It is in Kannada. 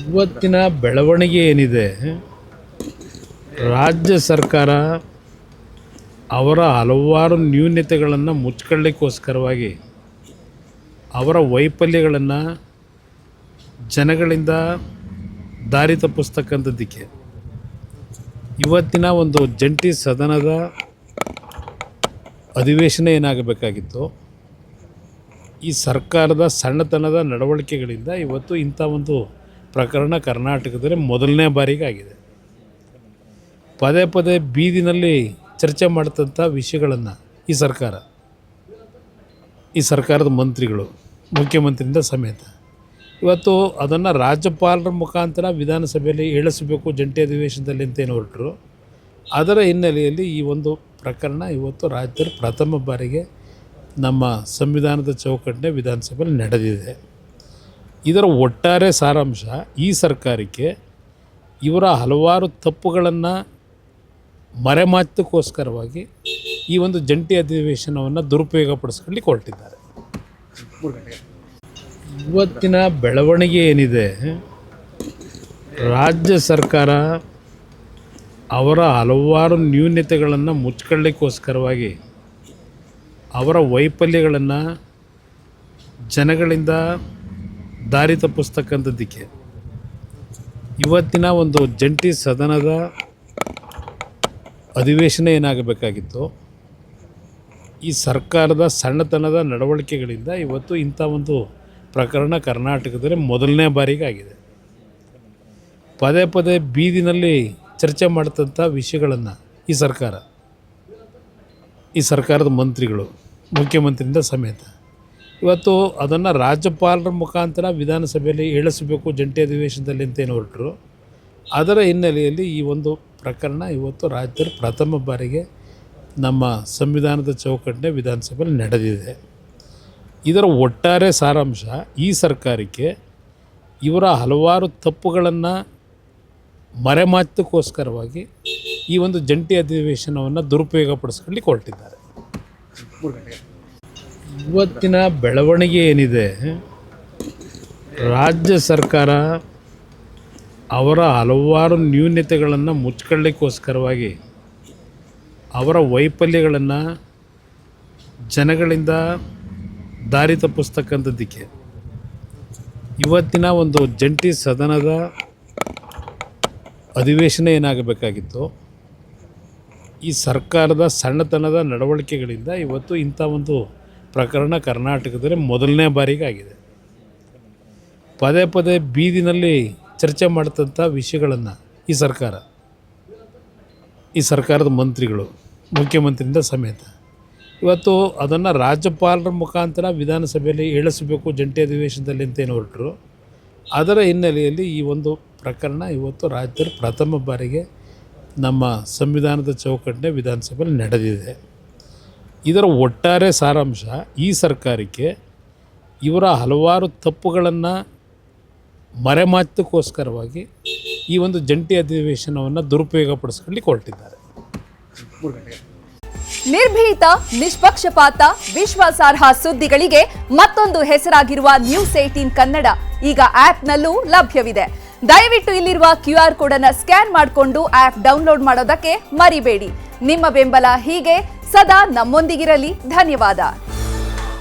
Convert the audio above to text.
ಇವತ್ತಿನ ಬೆಳವಣಿಗೆ ಏನಿದೆ, ರಾಜ್ಯ ಸರ್ಕಾರ ಅವರ ಹಲವಾರು ನ್ಯೂನತೆಗಳನ್ನು ಮುಚ್ಕೊಳ್ಳಿಕ್ಕೋಸ್ಕರವಾಗಿ ಅವರ ವೈಫಲ್ಯಗಳನ್ನು ಜನಗಳಿಂದ ದಾರಿ ತಪ್ಪಿಸ್ತಕ್ಕಂಥದ್ದಕ್ಕೆ ಇವತ್ತಿನ ಒಂದು ಜಂಟಿ ಸದನದ ಅಧಿವೇಶನ ಏನಾಗಬೇಕಾಗಿತ್ತು, ಈ ಸರ್ಕಾರದ ಸಣ್ಣತನದ ನಡವಳಿಕೆಗಳಿಂದ ಇವತ್ತು ಇಂಥ ಒಂದು ಪ್ರಕರಣ ಕರ್ನಾಟಕದಲ್ಲಿ ಮೊದಲನೇ ಬಾರಿಗೆ ಆಗಿದೆ. ಪದೇ ಪದೇ ಬೀದಿನಲ್ಲಿ ಚರ್ಚೆ ಮಾಡ್ತಂಥ ವಿಷಯಗಳನ್ನು ಈ ಸರ್ಕಾರದ ಮಂತ್ರಿಗಳು, ಮುಖ್ಯಮಂತ್ರಿಯಿಂದ ಸಮೇತ ಇವತ್ತು ಅದನ್ನು ರಾಜ್ಯಪಾಲರ ಮುಖಾಂತರ ವಿಧಾನಸಭೆಯಲ್ಲಿ ಇಳಿಸಬೇಕು ಜಂಟಿ ಅಧಿವೇಶನದಲ್ಲಿ ಅಂತೇನು ಹೊರಟರು. ಅದರ ಹಿನ್ನೆಲೆಯಲ್ಲಿ ಈ ಒಂದು ಪ್ರಕರಣ ಇವತ್ತು ರಾಜ್ಯದಲ್ಲಿ ಪ್ರಥಮ ಬಾರಿಗೆ ನಮ್ಮ ಸಂವಿಧಾನದ ಚೌಕಟ್ಟಿನ ವಿಧಾನಸಭೆಯಲ್ಲಿ ನಡೆದಿದೆ. ಇದರ ಒಟ್ಟಾರೆ ಸಾರಾಂಶ, ಈ ಸರ್ಕಾರಕ್ಕೆ ಇವರ ಹಲವಾರು ತಪ್ಪುಗಳನ್ನು ಮರೆಮಾಚೋಕ್ಕೋಸ್ಕರವಾಗಿ ಈ ಒಂದು ಜಂಟಿ ಅಧಿವೇಶನವನ್ನು ದುರುಪಯೋಗಪಡಿಸ್ಕೊಳ್ಳಿಕ್ಕೆ ಹೊರಟಿದ್ದಾರೆ. ಇವತ್ತಿನ ಬೆಳವಣಿಗೆ ಏನಿದೆ, ರಾಜ್ಯ ಸರ್ಕಾರ ಅವರ ಹಲವಾರು ನ್ಯೂನತೆಗಳನ್ನು ಮುಚ್ಕೊಳ್ಳಿಕ್ಕೋಸ್ಕರವಾಗಿ ಅವರ ವೈಫಲ್ಯಗಳನ್ನು ಜನಗಳಿಂದ ದಾರಿ ತಪ್ಪಿಸ್ತಕ್ಕಂಥದ್ದಕ್ಕೆ ಇವತ್ತಿನ ಒಂದು ಜಂಟಿ ಸದನದ ಅಧಿವೇಶನ ಏನಾಗಬೇಕಾಗಿತ್ತು, ಈ ಸರ್ಕಾರದ ಸಣ್ಣತನದ ನಡವಳಿಕೆಗಳಿಂದ ಇವತ್ತು ಇಂಥ ಒಂದು ಪ್ರಕರಣ ಕರ್ನಾಟಕದಲ್ಲಿ ಮೊದಲನೇ ಬಾರಿಗೆ ಆಗಿದೆ. ಪದೇ ಪದೇ ಬೀದಿನಲ್ಲಿ ಚರ್ಚೆ ಮಾಡ್ತಂಥ ವಿಷಯಗಳನ್ನು ಈ ಸರ್ಕಾರದ ಮಂತ್ರಿಗಳು, ಮುಖ್ಯಮಂತ್ರಿಯಿಂದ ಸಮೇತ ಇವತ್ತು ಅದನ್ನು ರಾಜ್ಯಪಾಲರ ಮುಖಾಂತರ ವಿಧಾನಸಭೆಯಲ್ಲಿ ಇಳಿಸಬೇಕು ಜಂಟಿ ಅಧಿವೇಶನದಲ್ಲಿ ಅಂತೇನು ಹೊರಟರು. ಅದರ ಹಿನ್ನೆಲೆಯಲ್ಲಿ ಈ ಒಂದು ಪ್ರಕರಣ ಇವತ್ತು ರಾಜ್ಯದಲ್ಲಿ ಪ್ರಥಮ ಬಾರಿಗೆ ನಮ್ಮ ಸಂವಿಧಾನದ ಚೌಕಟ್ಟಿನ ವಿಧಾನಸಭೆಯಲ್ಲಿ ನಡೆದಿದೆ. ಇದರ ಒಟ್ಟಾರೆ ಸಾರಾಂಶ, ಈ ಸರ್ಕಾರಕ್ಕೆ ಇವರ ಹಲವಾರು ತಪ್ಪುಗಳನ್ನು ಮರೆಮಾಚೋಕ್ಕೋಸ್ಕರವಾಗಿ ಈ ಒಂದು ಜಂಟಿ ಅಧಿವೇಶನವನ್ನು ದುರುಪಯೋಗಪಡಿಸ್ಕೊಳ್ಳಿಕ್ಕೆ ಹೊರಟಿದ್ದಾರೆ. ಇವತ್ತಿನ ಬೆಳವಣಿಗೆ ಏನಿದೆ, ರಾಜ್ಯ ಸರ್ಕಾರ ಅವರ ಹಲವಾರು ನ್ಯೂನತೆಗಳನ್ನು ಮುಚ್ಕೊಳ್ಳಿಕ್ಕೋಸ್ಕರವಾಗಿ ಅವರ ವೈಫಲ್ಯಗಳನ್ನು ಜನಗಳಿಂದ ದಾರಿ ತಪ್ಪಿಸ್ತಕ್ಕಂಥದ್ದಕ್ಕೆ ಇವತ್ತಿನ ಒಂದು ಜಂಟಿ ಸದನದ ಅಧಿವೇಶನ ಏನಾಗಬೇಕಾಗಿತ್ತು, ಈ ಸರ್ಕಾರದ ಸಣ್ಣತನದ ನಡವಳಿಕೆಗಳಿಂದ ಇವತ್ತು ಇಂಥ ಒಂದು ಪ್ರಕರಣ ಕರ್ನಾಟಕದಲ್ಲಿ ಮೊದಲನೇ ಬಾರಿಗೆ ಆಗಿದೆ. ಪದೇ ಪದೇ ಬೀದಿನಲ್ಲಿ ಚರ್ಚೆ ಮಾಡ್ತಂಥ ವಿಷಯಗಳನ್ನು ಈ ಸರ್ಕಾರದ ಮಂತ್ರಿಗಳು, ಮುಖ್ಯಮಂತ್ರಿಯಿಂದ ಸಮೇತ ಇವತ್ತು ಅದನ್ನು ರಾಜ್ಯಪಾಲರ ಮುಖಾಂತರ ವಿಧಾನಸಭೆಯಲ್ಲಿ ಇಳಿಸಬೇಕು ಜಂಟಿ ಅಧಿವೇಶನದಲ್ಲಿ ಅಂತೇನು ಹೊರಟರು. ಅದರ ಹಿನ್ನೆಲೆಯಲ್ಲಿ ಈ ಒಂದು ಪ್ರಕರಣ ಇವತ್ತು ರಾಜ್ಯದಲ್ಲಿ ಪ್ರಥಮ ಬಾರಿಗೆ ನಮ್ಮ ಸಂವಿಧಾನದ ಚೌಕಟ್ಟಿನ ವಿಧಾನಸಭೆಯಲ್ಲಿ ನಡೆದಿದೆ. ಇದರ ಒಟ್ಟಾರೆ ಸಾರಾಂಶ, ಈ ಸರ್ಕಾರಕ್ಕೆ ಇವರ ಹಲವಾರು ತಪ್ಪುಗಳನ್ನು ಮರೆಮಾಚೋಕ್ಕೋಸ್ಕರವಾಗಿ ಈ ಒಂದು ಜಂಟಿ ಅಧಿವೇಶನವನ್ನು ದುರುಪಯೋಗಪಡಿಸ್ಕೊಳ್ಳಿಕ್ಕೆ ಹೊರಟಿದ್ದಾರೆ. ನಿರ್ಭೀತ, ನಿಷ್ಪಕ್ಷಪಾತ, ವಿಶ್ವಾಸಾರ್ಹ ಸುದ್ದಿಗಳಿಗೆ ಮತ್ತೊಂದು ಹೆಸರಾಗಿರುವ ನ್ಯೂಸ್ 18 ಕನ್ನಡ ಈಗ ಆಪ್ನಲ್ಲೂ ಲಭ್ಯವಿದೆ. ದಯವಿಟ್ಟು ಇಲ್ಲಿರುವ QR ಕೋಡ್ ಅನ್ನು ಸ್ಕ್ಯಾನ್ ಮಾಡಿಕೊಂಡು ಆಪ್ ಡೌನ್ಲೋಡ್ ಮಾಡೋದಕ್ಕೆ ಮರಿಬೇಡಿ. ನಿಮ್ಮ ಬೆಂಬಲ ಹೀಗೆ ಸದಾ ನಮ್ಮೊಂದಿಗಿರಲಿ. ಧನ್ಯವಾದ.